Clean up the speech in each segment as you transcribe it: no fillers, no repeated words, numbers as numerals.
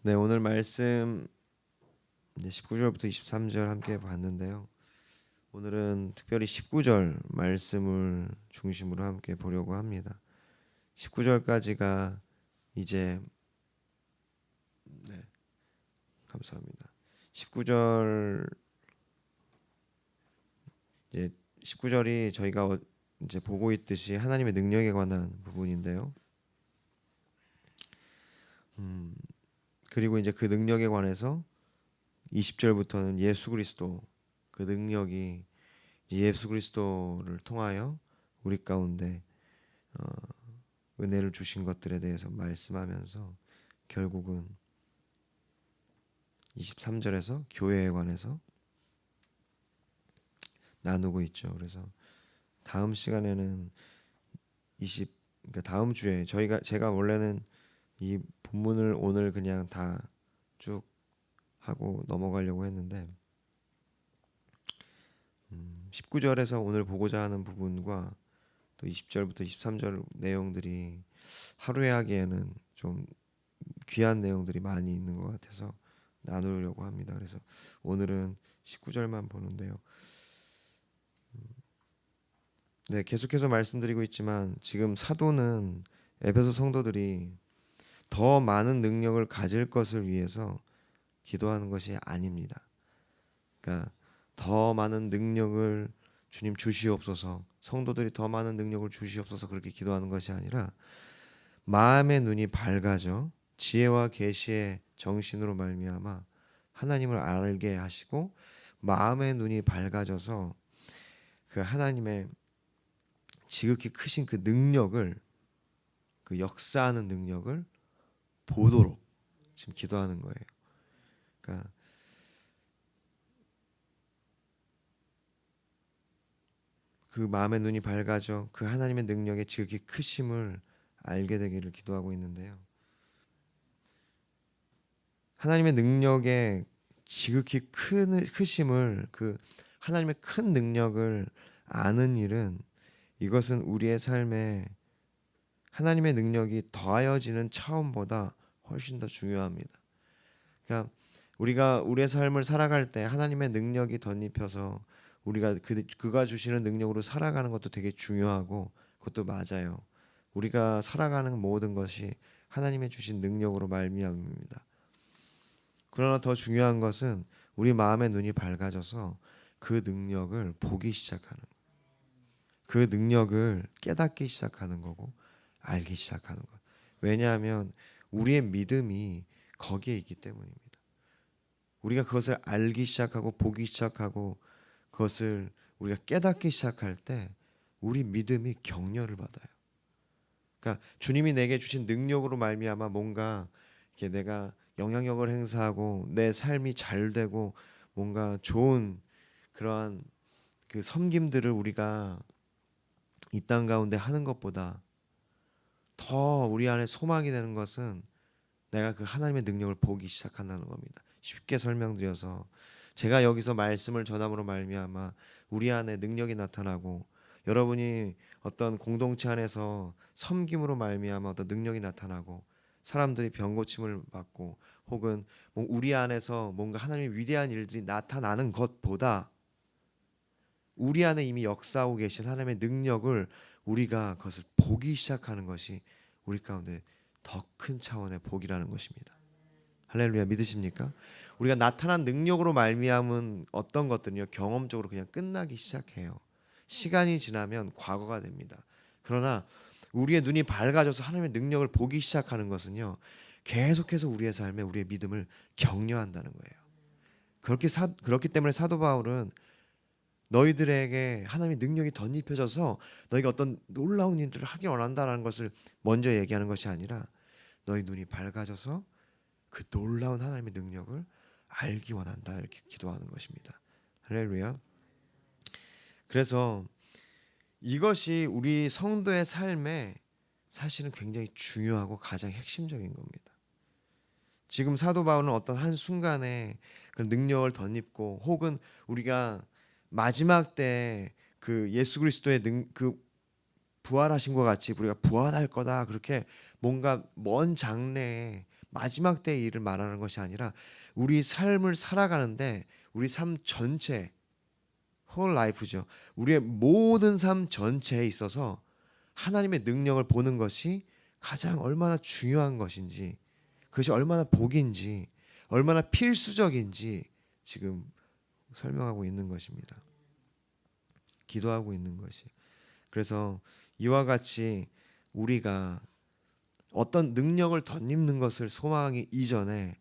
네, 오늘 말씀 이제 19절부터 23절 함께 봤는데요. 오늘은 특별히 19절 말씀을 중심으로 함께 보려고 합니다. 19절까지가 이제 네, 감사합니다. 19절 이제 19절이 저희가 이제 보고 있듯이 하나님의 능력에 관한 부분인데요. 그리고 이제 그 능력에 관해서 20절부터는 예수 그리스도 그 능력이 예수 그리스도를 통하여 우리 가운데 은혜를 주신 것들에 대해서 말씀하면서 결국은 23절에서 교회에 관해서 나누고 있죠. 그래서 다음 시간에는 그러니까 다음 주에 제가 원래는 이 본문을 오늘 그냥 다 쭉 하고 넘어가려고 했는데 19절에서 오늘 보고자 하는 부분과 또 20절부터 23절 내용들이 하루에 하기에는 좀 귀한 내용들이 많이 있는 것 같아서 나누려고 합니다. 그래서 오늘은 19절만 보는데요. 네, 계속해서 말씀드리고 있지만 지금 사도는 에베소 성도들이 더 많은 능력을 가질 것을 위해서 기도하는 것이 아닙니다. 그러니까 더 많은 능력을 주님 주시옵소서, 성도들이 더 많은 능력을 주시옵소서 그렇게 기도하는 것이 아니라 마음의 눈이 밝아져 지혜와 계시의 정신으로 말미암아 하나님을 알게 하시고 마음의 눈이 밝아져서 그 하나님의 지극히 크신 그 능력을, 그 역사하는 능력을 보도록 지금 기도하는 거예요. 그러니까 그 마음의 눈이 밝아져 그 하나님의 능력의 지극히 크심을 알게 되기를 기도하고 있는데요. 하나님의 능력의 지극히 크심을, 그 하나님의 큰 능력을 아는 일은, 이것은 우리의 삶에 하나님의 능력이 더하여지는 차원보다 훨씬 더 중요합니다. 그러니까 우리가 우리의 삶을 살아갈 때 하나님의 능력이 덧입혀서 우리가 그가 주시는 능력으로 살아가는 것도 되게 중요하고 그것도 맞아요. 우리가 살아가는 모든 것이 하나님의 주신 능력으로 말미암습니다. 그러나 더 중요한 것은 우리 마음의 눈이 밝아져서 그 능력을 보기 시작하는, 그 능력을 깨닫기 시작하는 거고 알기 시작하는 것. 왜냐하면 우리의 믿음이 거기에 있기 때문입니다. 우리가 그것을 알기 시작하고 보기 시작하고 그것을 우리가 깨닫기 시작할 때 우리 믿음이 격려를 받아요. 그러니까 주님이 내게 주신 능력으로 말미암아 뭔가 이렇게 내가 영향력을 행사하고 내 삶이 잘 되고 뭔가 좋은 그러한 그 섬김들을 우리가 이 땅 가운데 하는 것보다 더 우리 안에 소망이 되는 것은 내가 그 하나님의 능력을 보기 시작한다는 겁니다. 쉽게 설명드려서 제가 여기서 말씀을 전함으로 말미암아 우리 안에 능력이 나타나고 여러분이 어떤 공동체 안에서 섬김으로 말미암아 어떤 능력이 나타나고 사람들이 병 고침을 받고 혹은 우리 안에서 뭔가 하나님의 위대한 일들이 나타나는 것보다 우리 안에 이미 역사하고 계신 하나님의 능력을 우리가 그것을 보기 시작하는 것이 우리 가운데 더 큰 차원의 복이라는 것입니다. 할렐루야, 믿으십니까? 우리가 나타난 능력으로 말미암은 어떤 것들은요 경험적으로 그냥 끝나기 시작해요. 시간이 지나면 과거가 됩니다. 그러나 우리의 눈이 밝아져서 하나님의 능력을 보기 시작하는 것은요 계속해서 우리의 삶에 우리의 믿음을 격려한다는 거예요. 그렇기 때문에 사도 바울은 너희들에게 하나님의 능력이 덧입혀져서 너희가 어떤 놀라운 일들을 하기 원한다는 것을 먼저 얘기하는 것이 아니라 너희 눈이 밝아져서 그 놀라운 하나님의 능력을 알기 원한다 이렇게 기도하는 것입니다. 할렐루야. 그래서 이것이 우리 성도의 삶에 사실은 굉장히 중요하고 가장 핵심적인 겁니다. 지금 사도 바울은 어떤 한 순간에 그 능력을 덧입고 혹은 우리가 마지막 때 그 예수 그리스도의 그 부활하신 것 같이 우리가 부활할 거다 그렇게 뭔가 먼 장래에 마지막 때의 일을 말하는 것이 아니라 우리 삶을 살아가는데 우리 삶 전체 whole life죠. 우리의 모든 삶 전체에 있어서 하나님의 능력을 보는 것이 가장 얼마나 중요한 것인지, 그것이 얼마나 복인지, 얼마나 필수적인지 지금 설명하고 있는 것입니다. 기도하고 있는 것이. 그래서 이와 같이 우리가 어떤 능력을 덧입는 것을 소망하기 이전에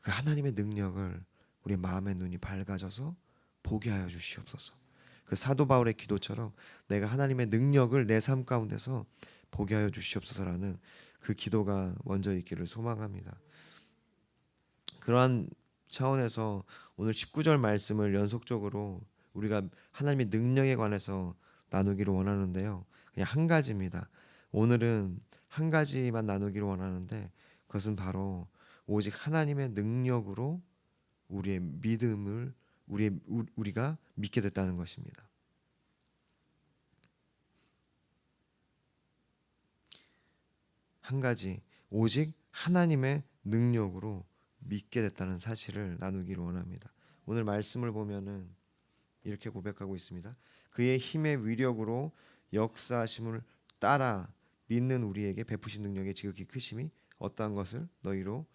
그 하나님의 능력을 우리 마음의 눈이 밝아져서 보게 하여 주시옵소서. 그 사도 바울의 기도처럼 내가 하나님의 능력을 내 삶 가운데서 보게 하여 주시옵소서라는 그 기도가 먼저 있기를 소망합니다. 그러한 차원에서 오늘 19절 말씀을 연속적으로 우리가 하나님의 능력에 관해서 나누기를 원하는데요. 그냥 한 가지입니다. 오늘은 한 가지만 나누기를 원하는데 그것은 바로 오직 하나님의 능력으로 우리의 믿음을 우리가 믿게 됐다는 것입니다. 한 가지, 오직 하나님의 능력으로 믿게 됐다는 사실을 나누기를 원합니다. 오늘 말씀을 보면은 이렇게 고백하고 있습니다. 그의 힘의 위력으로 역사하심을 따라 믿는 우리에게 베푸신 능력의 지극히 크심이 어떠한 것을 너희로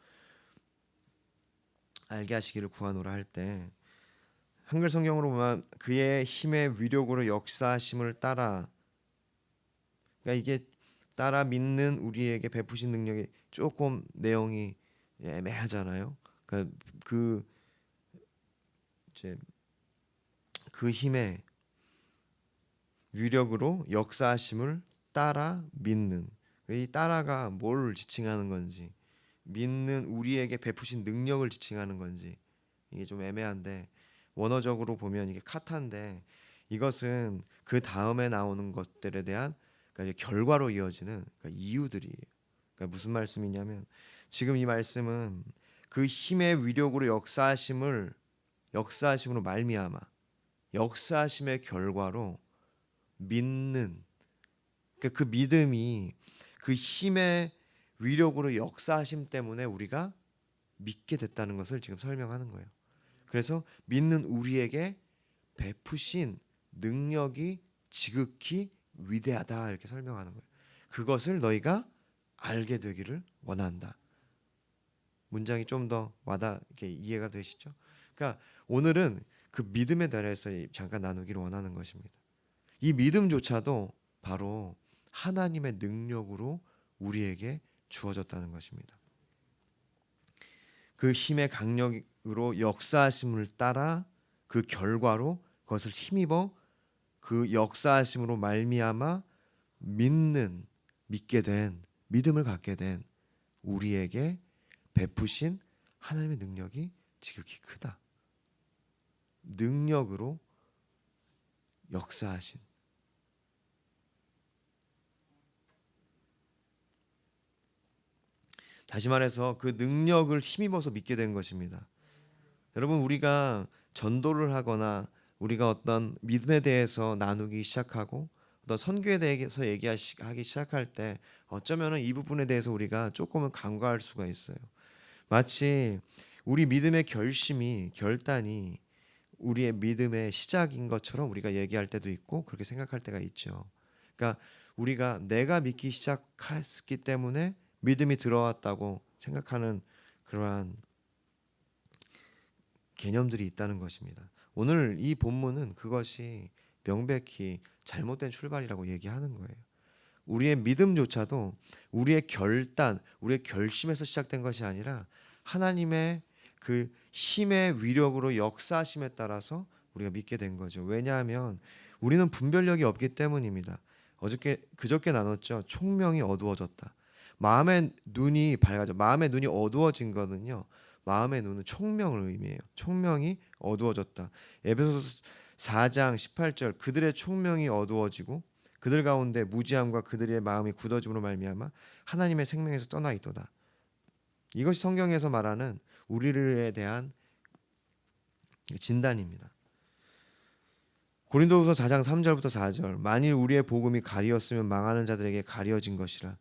알게 하시기를 구하노라 할 때, 한글 성경으로 보면 그의 힘의 위력으로 역사하심을 따라, 그러니까 이게 따라 믿는 우리에게 베푸신 능력이 조금 내용이 애매하잖아요. 그러니까 이제 그 힘의 위력으로 역사하심을 따라 믿는, 이 따라가 뭘 지칭하는 건지, 믿는 우리에게 베푸신 능력을 지칭하는 건지 이게 좀 애매한데, 원어적으로 보면 이게 카타인데 이것은 그 다음에 나오는 것들에 대한, 그러니까 이제 결과로 이어지는, 그러니까 이유들이에요. 그러니까 무슨 말씀이냐면 지금 이 말씀은 그 힘의 위력으로 역사하심으로 말미암아 역사하심의 결과로 믿는, 그러니까 그 믿음이 그 힘의 위력으로 역사하심 때문에 우리가 믿게 됐다는 것을 지금 설명하는 거예요. 그래서 믿는 우리에게 베푸신 능력이 지극히 위대하다 이렇게 설명하는 거예요. 그것을 너희가 알게 되기를 원한다. 문장이 좀 더 이렇게 이해가 되시죠? 그러니까 오늘은 그 믿음에 대해서 잠깐 나누기를 원하는 것입니다. 이 믿음조차도 바로 하나님의 능력으로 우리에게 주어졌다는 것입니다. 그 힘의 강력으로 역사하심을 따라 그 결과로 그것을 힘입어 그 역사하심으로 말미암아 믿게 된, 믿음을 갖게 된 우리에게 베푸신 하나님의 능력이 지극히 크다. 능력으로 역사하신, 다시 말해서 그 능력을 힘입어서 믿게 된 것입니다. 여러분, 우리가 전도를 하거나 우리가 어떤 믿음에 대해서 나누기 시작하고 어떤 선교에 대해서 얘기하기 시작할 때 어쩌면 이 부분에 대해서 우리가 조금은 간과할 수가 있어요. 마치 우리 믿음의 결단이 우리의 믿음의 시작인 것처럼 우리가 얘기할 때도 있고 그렇게 생각할 때가 있죠. 그러니까 우리가 내가 믿기 시작했기 때문에 믿음이 들어왔다고 생각하는 그러한 개념들이 있다는 것입니다. 오늘 이 본문은 그것이 명백히 잘못된 출발이라고 얘기하는 거예요. 우리의 믿음조차도 우리의 우리의 결심에서 시작된 것이 아니라 하나님의 그 힘의 위력으로 역사하심에 따라서 우리가 믿게 된 거죠. 왜냐하면 우리는 분별력이 없기 때문입니다. 그저께 나눴죠. 총명이 어두워졌다. 마음의 눈이 밝아져. 마음의 눈이 어두워진 거는요. 마음의 눈은 총명을 의미해요. 총명이 어두워졌다. 에베소서 4장 18절 그들의 총명이 어두워지고 그들 가운데 무지함과 그들의 마음이 굳어짐으로 말미암아 하나님의 생명에서 떠나 있도다. 이것이 성경에서 말하는 우리에 대한 진단입니다. 고린도후서 4장 3절부터 4절 만일 우리의 복음이 가리었으면 망하는 자들에게 가려진 것이라.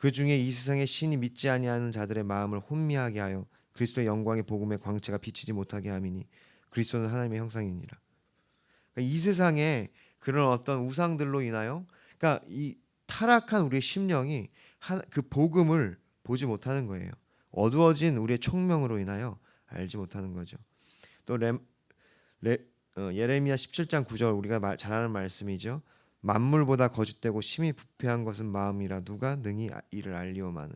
그 중에 이 세상의 신이 믿지 아니하는 자들의 마음을 혼미하게 하여 그리스도의 영광의 복음의 광채가 비치지 못하게 함이니 그리스도는 하나님의 형상이니라. 그러니까 이 세상에 그런 어떤 우상들로 인하여, 그러니까 이 타락한 우리의 심령이 그 복음을 보지 못하는 거예요. 어두워진 우리의 총명으로 인하여 알지 못하는 거죠. 또 예레미야 17장 9절 우리가 잘 아는 말씀이죠. 만물보다 거짓되고 심히 부패한 것은 마음이라 누가 능히 이를 알리오마는.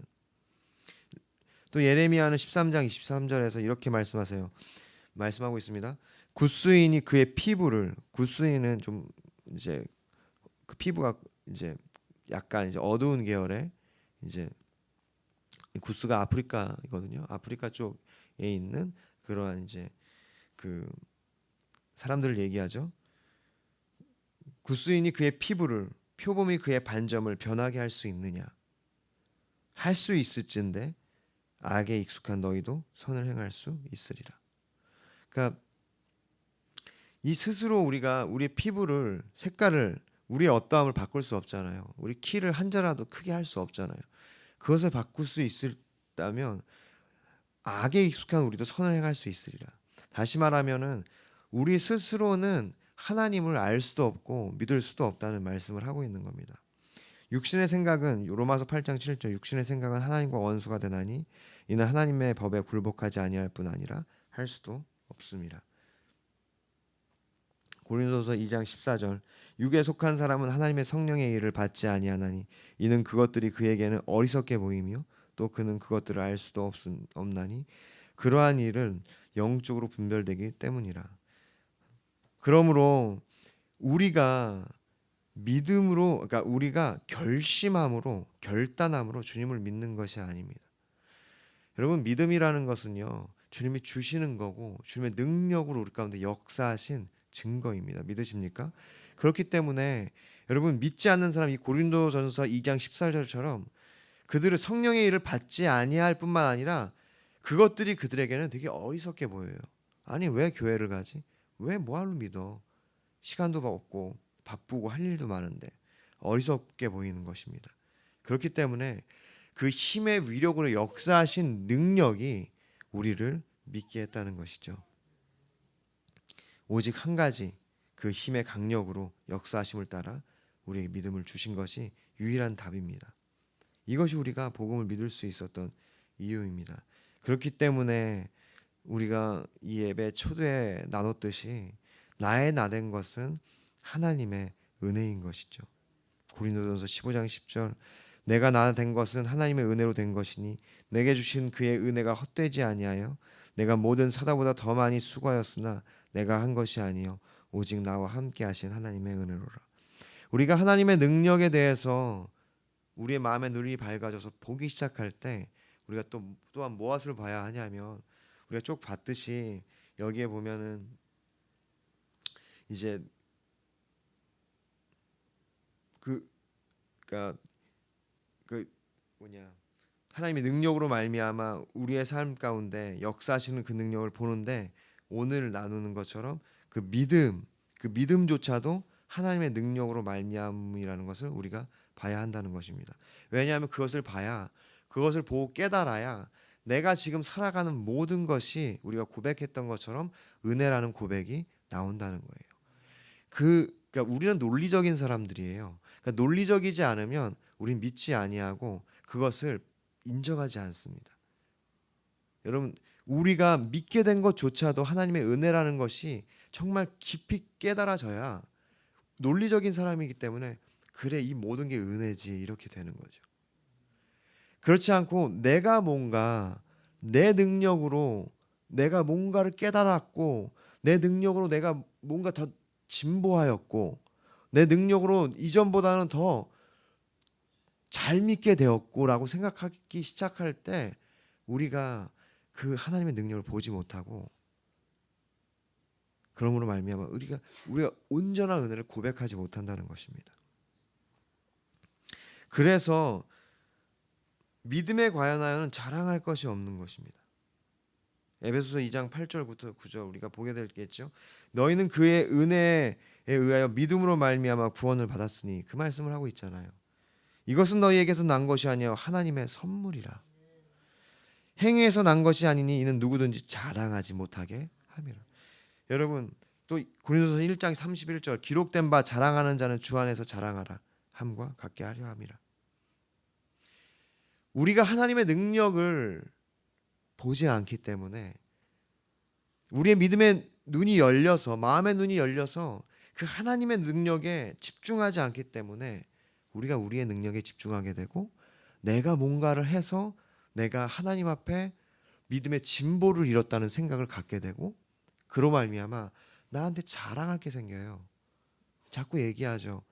또 예레미야는 13장 23절에서 이렇게 말씀하고 있습니다. 굿수인이 그의 피부를, 굿수인은 좀 이제 그 피부가 이제 약간 이제 어두운 계열의, 이제 굿수가 아프리카이거든요. 아프리카 쪽에 있는 그러한 이제 그 사람들을 얘기하죠. 굿수인이 그의 피부를, 표범이 그의 반점을 변하게 할 수 있느냐? 할 수 있을진데 악에 익숙한 너희도 선을 행할 수 있으리라. 그러니까 이 스스로 우리가 우리의 피부를, 색깔을, 우리의 어떠함을 바꿀 수 없잖아요. 우리 키를 한 자라도 크게 할 수 없잖아요. 그것을 바꿀 수 있다면 악에 익숙한 우리도 선을 행할 수 있으리라. 다시 말하면은 우리 스스로는 하나님을 알 수도 없고 믿을 수도 없다는 말씀을 하고 있는 겁니다. 육신의 생각은, 로마서 8장 7절, 육신의 생각은 하나님과 원수가 되나니 이는 하나님의 법에 굴복하지 아니할 뿐 아니라 할 수도 없습니다. 고린도서 2장 14절, 육에 속한 사람은 하나님의 성령의 일을 받지 아니하나니 이는 그것들이 그에게는 어리석게 보이며 또 그는 그것들을 알 수도 없나니 그러한 일은 영적으로 분별되기 때문이라. 그러므로 우리가 믿음으로, 그러니까 우리가 결심함으로, 결단함으로 주님을 믿는 것이 아닙니다. 여러분, 믿음이라는 것은요, 주님이 주시는 거고 주님의 능력으로 우리 가운데 역사하신 증거입니다. 믿으십니까? 그렇기 때문에 여러분, 믿지 않는 사람, 이 고린도전서 2장 14절처럼 그들은 성령의 일을 받지 아니할 뿐만 아니라 그것들이 그들에게는 되게 어리석게 보여요. 아니, 왜 교회를 가지? 왜 뭐하러 믿어? 시간도 없고 바쁘고 할 일도 많은데. 어리석게 보이는 것입니다. 그렇기 때문에 그 힘의 위력으로 역사하신 능력이 우리를 믿게 했다는 것이죠. 오직 한 가지, 그 힘의 강력으로 역사하심을 따라 우리에게 믿음을 주신 것이 유일한 답입니다. 이것이 우리가 복음을 믿을 수 있었던 이유입니다. 그렇기 때문에 우리가 이 예배 초대에 나눴듯이 나의 나된 것은 하나님의 은혜인 것이죠. 고린도전서 15장 10절, 내가 나 된 것은 하나님의 은혜로 된 것이니 내게 주신 그의 은혜가 헛되지 아니하여 내가 모든 사다보다 더 많이 수고하였으나 내가 한 것이 아니요 오직 나와 함께 하신 하나님의 은혜로라. 우리가 하나님의 능력에 대해서 우리의 마음에 눈이 밝아져서 보기 시작할 때 우리가 또한 무엇을 봐야 하냐면, 우리가 쭉 봤듯이 여기에 보면은 이제 그러니까 하나님의 능력으로 말미암아 우리의 삶 가운데 역사하시는 그 능력을 보는데, 오늘 나누는 것처럼 그 믿음조차도 하나님의 능력으로 말미암이라는 것을 우리가 봐야 한다는 것입니다. 왜냐하면 그것을 봐야, 그것을 보고 깨달아야 내가 지금 살아가는 모든 것이 우리가 고백했던 것처럼 은혜라는 고백이 나온다는 거예요. 그러니까 우리는 논리적인 사람들이에요. 그러니까 논리적이지 않으면 우린 믿지 아니하고 그것을 인정하지 않습니다. 여러분, 우리가 믿게 된 것조차도 하나님의 은혜라는 것이 정말 깊이 깨달아져야, 논리적인 사람이기 때문에 그래, 이 모든 게 은혜지, 이렇게 되는 거죠. 그렇지 않고 내가 뭔가 내 능력으로 내가 뭔가를 깨달았고, 내 능력으로 내가 뭔가 더 진보하였고, 내 능력으로 이전보다는 더 잘 믿게 되었고 라고 생각하기 시작할 때 우리가 그 하나님의 능력을 보지 못하고, 그러므로 말미암아 우리가 온전한 은혜를 고백하지 못한다는 것입니다. 그래서 믿음에 관하여는 자랑할 것이 없는 것입니다. 에베소서 2장 8절부터 9절 우리가 보게 되겠죠. 너희는 그의 은혜에 의하여 믿음으로 말미암아 구원을 받았으니, 그 말씀을 하고 있잖아요. 이것은 너희에게서 난 것이 아니요 하나님의 선물이라. 행위에서 난 것이 아니니 이는 누구든지 자랑하지 못하게 함이라. 여러분 또 고린도서 1장 31절 기록된 바 자랑하는 자는 주 안에서 자랑하라 함과 같게 하려 함이라. 우리가 하나님의 능력을 보지 않기 때문에 우리의 믿음의 눈이 열려서 마음의 눈이 열려서 그 하나님의 능력에 집중하지 않기 때문에 우리가 우리의 능력에 집중하게 되고 내가 뭔가를 해서 내가 하나님 앞에 믿음의 진보를 이뤘다는 생각을 갖게 되고 그로 말미암아 나한테 자랑할 게 생겨요. 자꾸 얘기하죠.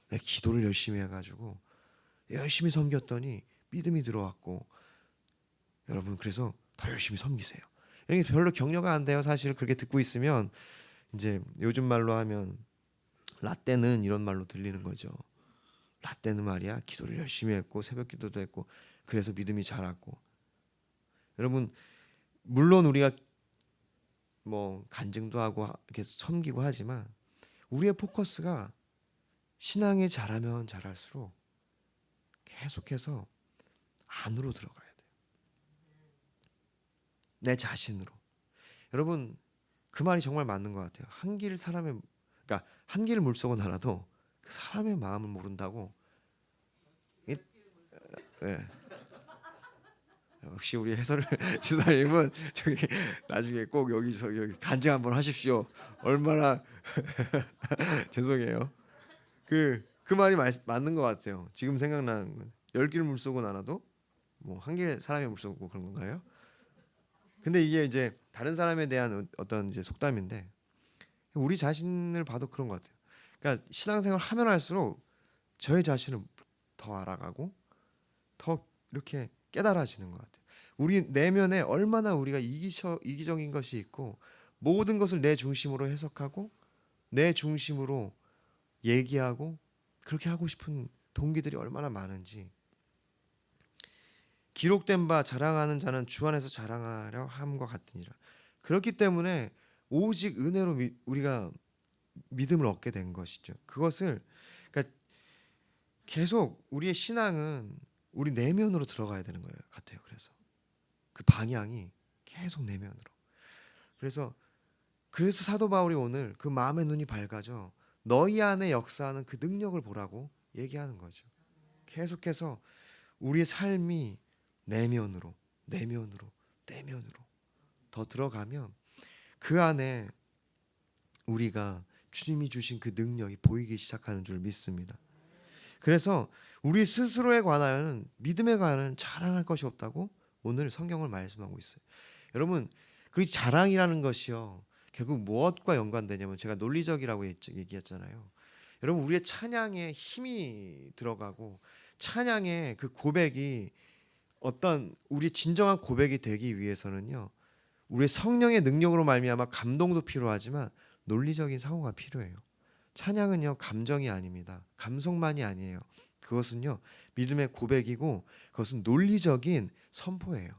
내가 기도를 열심히 해가지고 열심히 섬겼더니 믿음이 들어왔고 여러분 그래서 더 열심히 섬기세요. 이게 별로 격려가 안 돼요. 사실 그렇게 듣고 있으면 이제 요즘 말로 하면 라떼는 이런 말로 들리는 거죠. 라떼는 말이야 기도를 열심히 했고 새벽 기도도 했고 그래서 믿음이 자랐고. 여러분 물론 우리가 뭐 간증도 하고 이렇게 섬기고 하지만 우리의 포커스가 신앙이 자라면 자랄수록 계속해서 안으로 들어가야 돼요. 내 자신으로. 여러분 그 말이 정말 맞는 것 같아요. 그러니까 한 길 물속은 알아도 그 사람의 마음을 모른다고. 예. 역시 우리 해설 지사님은 저기 나중에 꼭 여기서 여기 간증 한번 하십시오. 얼마나 죄송해요. 그 말이 맞는 것 같아요. 지금 생각나는 건 10길 물속은 알아도 뭐 한 길 사람의 물속 뭐 그런 건가요? 근데 이게 이제 다른 사람에 대한 어떤 이제 속담인데 우리 자신을 봐도 그런 것 같아요. 그러니까 신앙생활 하면 할수록 저의 자신을 더 알아가고 더 이렇게 깨달아지는 것 같아요. 우리 내면에 얼마나 우리가 이기적인 것이 있고 모든 것을 내 중심으로 해석하고 내 중심으로 얘기하고 그렇게 하고 싶은 동기들이 얼마나 많은지. 기록된 바 자랑하는 자는 주 안에서 자랑하려 함과 같으니라. 그렇기 때문에 오직 은혜로 우리가 믿음을 얻게 된 것이죠. 그것을 그러니까 계속 우리의 신앙은 우리 내면으로 들어가야 되는 거예요. 같아요. 그래서 그 방향이 계속 내면으로. 그래서 사도 바울이 오늘 그 마음의 눈이 밝아져 너희 안에 역사하는 그 능력을 보라고 얘기하는 거죠. 계속해서 우리의 삶이 내면으로 더 들어가면 그 안에 우리가 주님이 주신 그 능력이 보이기 시작하는 줄 믿습니다. 그래서 우리 스스로에 관하여는 믿음에 관하여는 자랑할 것이 없다고 오늘 성경을 말씀하고 있어요. 여러분 그 자랑이라는 것이요 결국 무엇과 연관되냐면 제가 논리적이라고 얘기했잖아요. 여러분 우리의 찬양에 힘이 들어가고 찬양의 그 고백이 어떤 우리 진정한 고백이 되기 위해서는요 우리의 성령의 능력으로 말미암아 감동도 필요하지만 논리적인 사고가 필요해요. 찬양은요 감정이 아닙니다. 감성만이 아니에요. 그것은요 믿음의 고백이고 그것은 논리적인 선포예요.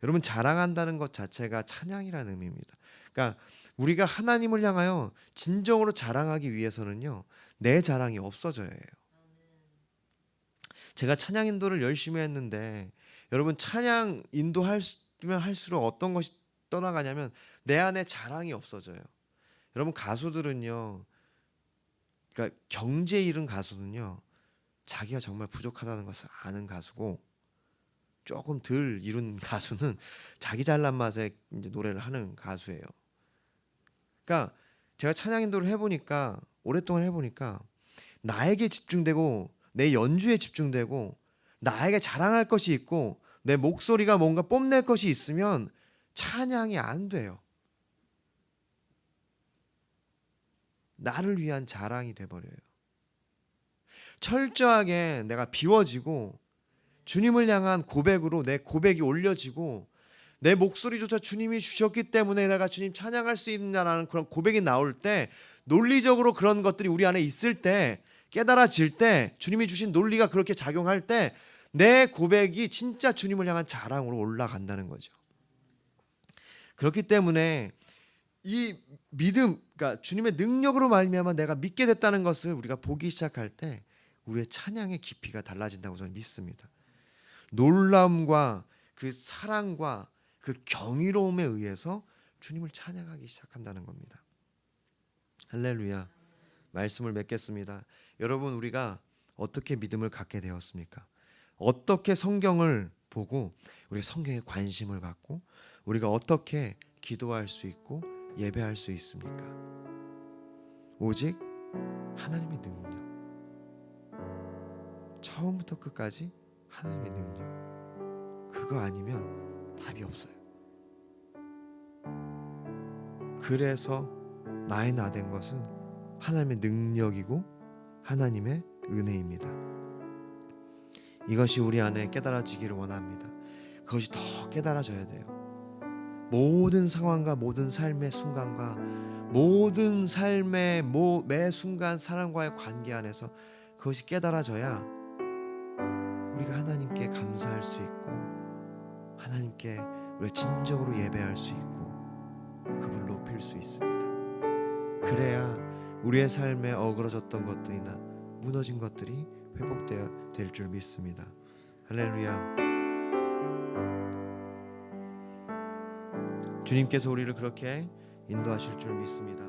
여러분 자랑한다는 것 자체가 찬양이라는 의미입니다. 그러니까 우리가 하나님을 향하여 진정으로 자랑하기 위해서는요 내 자랑이 없어져야 해요. 제가 찬양 인도를 열심히 했는데 여러분 찬양 인도하면 할수록 어떤 것이 떠나가냐면 내 안에 자랑이 없어져요. 여러분 가수들은요 그러니까 경제에 이른 가수는요 자기가 정말 부족하다는 것을 아는 가수고 조금 덜 이룬 가수는 자기 잘난 맛에 이제 노래를 하는 가수예요. 그러니까 제가 찬양 인도를 해보니까 오랫동안 해보니까 나에게 집중되고 내 연주에 집중되고 나에게 자랑할 것이 있고 내 목소리가 뭔가 뽐낼 것이 있으면 찬양이 안 돼요. 나를 위한 자랑이 돼버려요. 철저하게 내가 비워지고 주님을 향한 고백으로 내 고백이 올려지고 내 목소리조차 주님이 주셨기 때문에 내가 주님 찬양할 수 있다라는 그런 고백이 나올 때 논리적으로 그런 것들이 우리 안에 있을 때 깨달아질 때 주님이 주신 논리가 그렇게 작용할 때 내 고백이 진짜 주님을 향한 자랑으로 올라간다는 거죠. 그렇기 때문에 이 믿음, 그러니까 주님의 능력으로 말미암아 내가 믿게 됐다는 것을 우리가 보기 시작할 때 우리의 찬양의 깊이가 달라진다고 저는 믿습니다. 놀라움과 그 사랑과 그 경이로움에 의해서 주님을 찬양하기 시작한다는 겁니다. 할렐루야. 말씀을 맺겠습니다. 여러분, 우리가 어떻게 믿음을 갖게 되었습니까? 어떻게 성경을 보고 우리 성경에 관심을 갖고 우리가 어떻게 기도할 수 있고 예배할 수 있습니까? 오직 하나님의 능력, 처음부터 끝까지 하나님의 능력, 그거 아니면 답이 없어요. 그래서 나의 나 된 것은 하나님의 능력이고 하나님의 은혜입니다. 이것이 우리 안에 깨달아지기를 원합니다. 그것이 더 깨달아져야 돼요. 모든 상황과 모든 삶의 순간과 모든 삶의 매 순간 사람과의 관계 안에서 그것이 깨달아져야 우리가 하나님께 감사할 수 있고 하나님께 우리가 진정으로 예배할 수 있고 그분을 높일 수 있습니다. 그래야 우리의 삶에 어그러졌던 것들이나 무너진 것들이 회복되어 될 줄 믿습니다. 할렐루야. 주님께서 우리를 그렇게 인도하실 줄 믿습니다.